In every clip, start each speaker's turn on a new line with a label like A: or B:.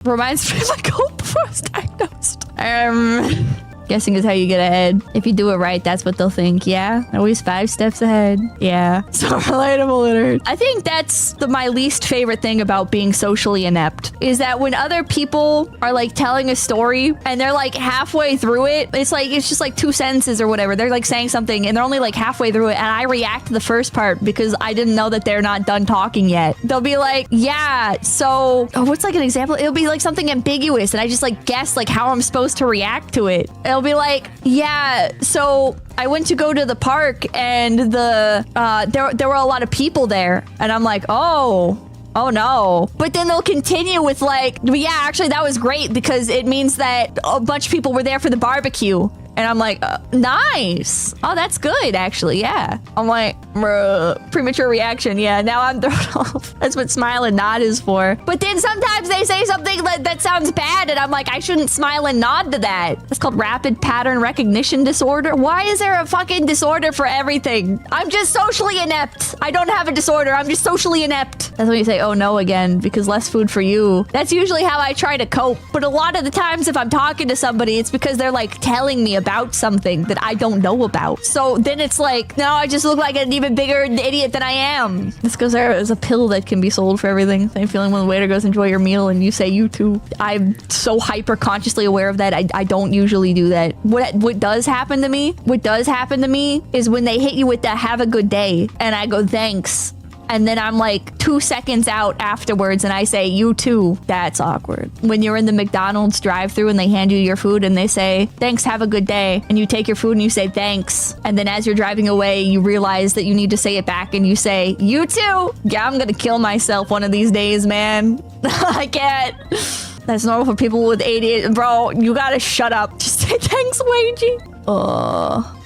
A: Reminds me of like hope before I was diagnosed. Guessing is how you get ahead. If you do it right, that's what they'll think. Yeah, always 5 steps ahead. Yeah, so relatable it hurts. I think that's my least favorite thing about being socially inept is that when other people are like telling a story and they're like halfway through it, it's just like 2 sentences or whatever. They're like saying something and they're only like halfway through it, and I react to the first part because I didn't know that they're not done talking yet. They'll be like, yeah, so what's like an example? It'll be like something ambiguous, and I just like guess like how I'm supposed to react to it. It'll be like, yeah, so I went to go to the park and there were a lot of people there, and I'm like, oh no. But then they'll continue with like, yeah, actually that was great because it means that a bunch of people were there for the barbecue. And I'm like, nice. Oh, that's good, actually. Yeah. I'm like, premature reaction. Yeah, now I'm thrown off. That's what smile and nod is for. But then sometimes they say something that sounds bad, and I'm like, I shouldn't smile and nod to that. It's called rapid pattern recognition disorder. Why is there a fucking disorder for everything? I'm just socially inept. I don't have a disorder. I'm just socially inept. That's when you say, oh no, again, because less food for you. That's usually how I try to cope. But a lot of the times if I'm talking to somebody, it's because they're like telling me about something that I don't know about. So then it's like, no, I just look like an even bigger idiot than I am. This goes there is a pill that can be sold for everything. Same feeling when the waiter goes, enjoy your meal, and you say you too. I'm so hyper consciously aware of that. I don't usually do that. What does happen to me? What does happen to me is when they hit you with the have a good day and I go, thanks. And then I'm like 2 seconds out afterwards and I say, you too. That's awkward. When you're in the McDonald's drive-thru and they hand you your food and they say, thanks, have a good day. And you take your food and you say, thanks. And then as you're driving away, you realize that you need to say it back and you say, you too. Yeah, I'm gonna kill myself one of these days, man. I can't. That's normal for people with ADHD. Bro, you gotta shut up. Just say thanks, Wagey.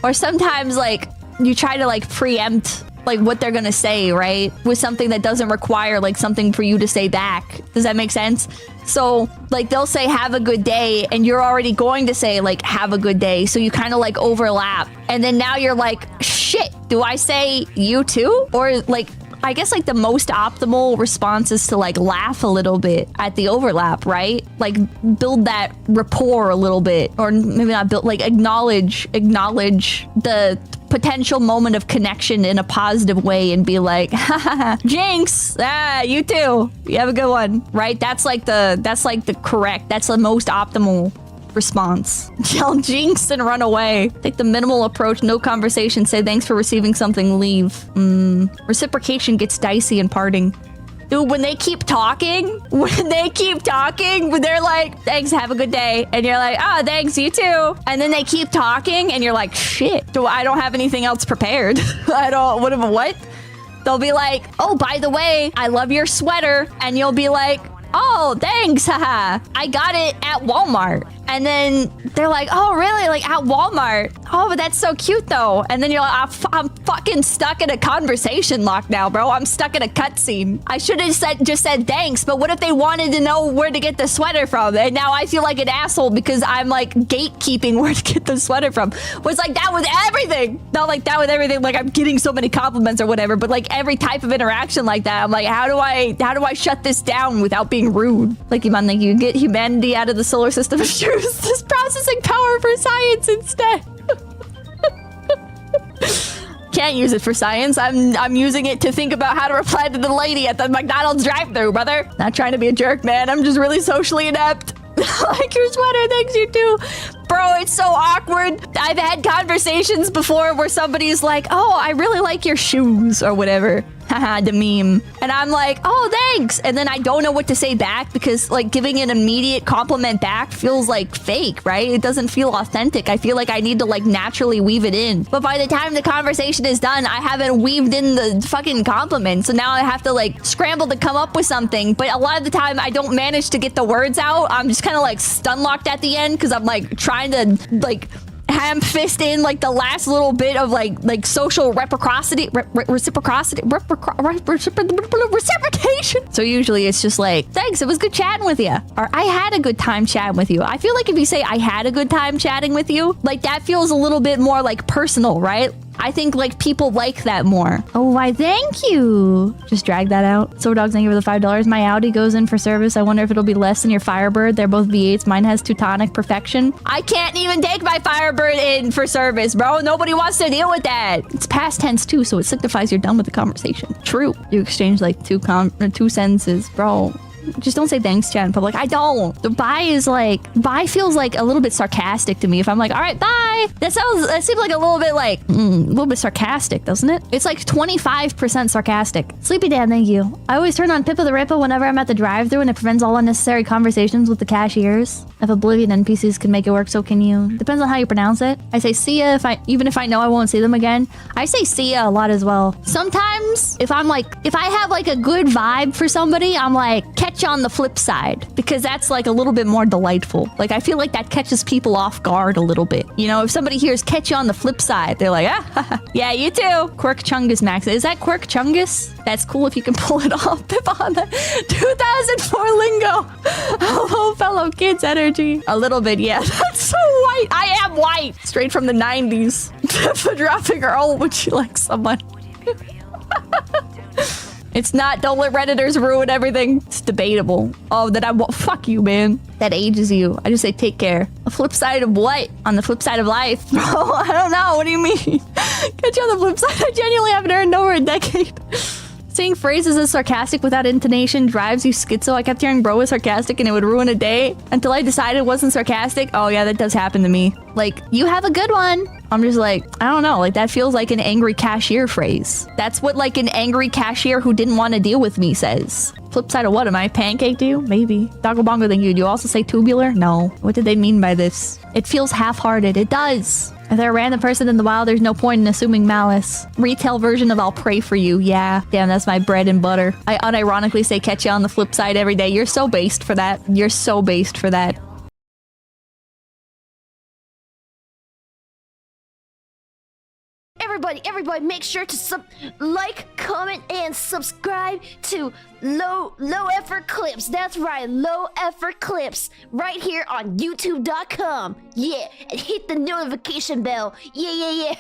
A: Or sometimes like you try to like preempt like what they're gonna say, right? With something that doesn't require like something for you to say back. Does that make sense? So like they'll say have a good day and you're already going to say like have a good day. So you kind of like overlap. And then now you're like, shit, do I say you too? Or like, I guess like the most optimal response is to like laugh a little bit at the overlap, right? Like build that rapport a little bit, or maybe not build, like acknowledge the potential moment of connection in a positive way and be like, jinx, you too. You have a good one, right? That's the most optimal response. Yell jinx and run away. Take the minimal approach, no conversation, say thanks for receiving something, leave. Reciprocation gets dicey in parting. Dude, when they keep talking, when they're like, thanks, have a good day. And you're like, oh, thanks, you too. And then they keep talking and you're like, shit, I don't have anything else prepared. What? They'll be like, oh, by the way, I love your sweater. And you'll be like, oh, thanks, haha. I got it at Walmart. And then they're like, oh, really? Like at Walmart? Oh, but that's so cute though. And then you're like, I'm fucking stuck in a conversation lock now, bro. I'm stuck in a cutscene. I should have just said thanks, but what if they wanted to know where to get the sweater from? And now I feel like an asshole because I'm like gatekeeping where to get the sweater from. Was like that with everything. Not like that with everything. Like I'm getting so many compliments or whatever, but like every type of interaction like that, I'm like, how do I shut this down without being rude? Like, man, like you get humanity out of the solar system and use this processing power for science instead. Can't use it for science. I'm using it to think about how to reply to the lady at the McDonald's drive-thru, brother. Not trying to be a jerk, man. I'm just really socially inept. Like your sweater, thanks, you too. Bro, it's so awkward. I've had conversations before where somebody's like, oh, I really like your shoes or whatever. Haha, the meme. And I'm like, oh, thanks. And then I don't know what to say back because like giving an immediate compliment back feels like fake, right? It doesn't feel authentic. I feel like I need to like naturally weave it in. But by the time the conversation is done, I haven't weaved in the fucking compliment. So now I have to like scramble to come up with something. But a lot of the time I don't manage to get the words out. I'm just kind of like stun locked at the end because I'm like trying to like ham fist in like the last little bit of like social reciprocation. So usually it's just like, thanks, it was good chatting with you, or I had a good time chatting with you. I feel like if you say I had a good time chatting with you, like that feels a little bit more like personal, right? I think like people like that more. Oh, why thank you. Just drag that out. So dogs, thank you for the $5. My Audi goes in for service. I wonder if it'll be less than your Firebird. They're both V8s. Mine has Teutonic perfection. I can't even take my Firebird in for service, bro. Nobody wants to deal with that. It's past tense too, so it signifies you're done with the conversation. True. You exchange like two sentences, bro. Just don't say thanks, chat in public. I don't. The bye is like, bye feels like a little bit sarcastic to me. If I'm like, all right, bye. That seems like a little bit like, a little bit sarcastic, doesn't it? It's like 25% sarcastic. Sleepy Dad, thank you. I always turn on Pippa the Rippa whenever I'm at the drive-thru and it prevents all unnecessary conversations with the cashiers. If Oblivion NPCs can make it work, so can you. Depends on how you pronounce it. I say see ya even if I know I won't see them again. I say see ya a lot as well. Sometimes if I have like a good vibe for somebody, I'm like, catch on the flip side, because that's like a little bit more delightful. Like I feel like that catches people off guard a little bit. You know, if somebody hears catch you on the flip side, they're like, ah, yeah, you too. Quirk Chungus Max. Is that Quirk Chungus? That's cool if you can pull it off. Pippa on the 2004 lingo. Hello, fellow kids energy. A little bit, yeah. That's so white. I am white. Straight from the 90s. Pippa dropping her old when she likes someone. It's not, don't let Redditors ruin everything. It's debatable. Oh, that I won't. Fuck you, man. That ages you. I just say take care. A flip side of what? On the flip side of life? Bro, I don't know. What do you mean? Catch you on the flip side. I genuinely haven't heard in over a decade. Saying phrases as sarcastic without intonation drives you schizo. I kept hearing bro was sarcastic and it would ruin a day until I decided it wasn't sarcastic. Oh yeah, that does happen to me. Like, you have a good one. I'm just like, I don't know. Like, that feels like an angry cashier phrase. That's what like an angry cashier who didn't want to deal with me says. Flip side of what? Am I pancake to you? Maybe. Doggo Bongo, thank you. Do you also say tubular? No. What did they mean by this? It feels half-hearted. It does. If they're a random person in the wild, there's no point in assuming malice. Retail version of I'll pray for you. Yeah. Damn, that's my bread and butter. I unironically say catch you on the flip side every day. You're so based for that. You're so based for that.
B: Everybody, make sure to like, comment, and subscribe to Low Effort Clips. That's right, Low Effort Clips, right here on YouTube.com. Yeah, and hit the notification bell. Yeah.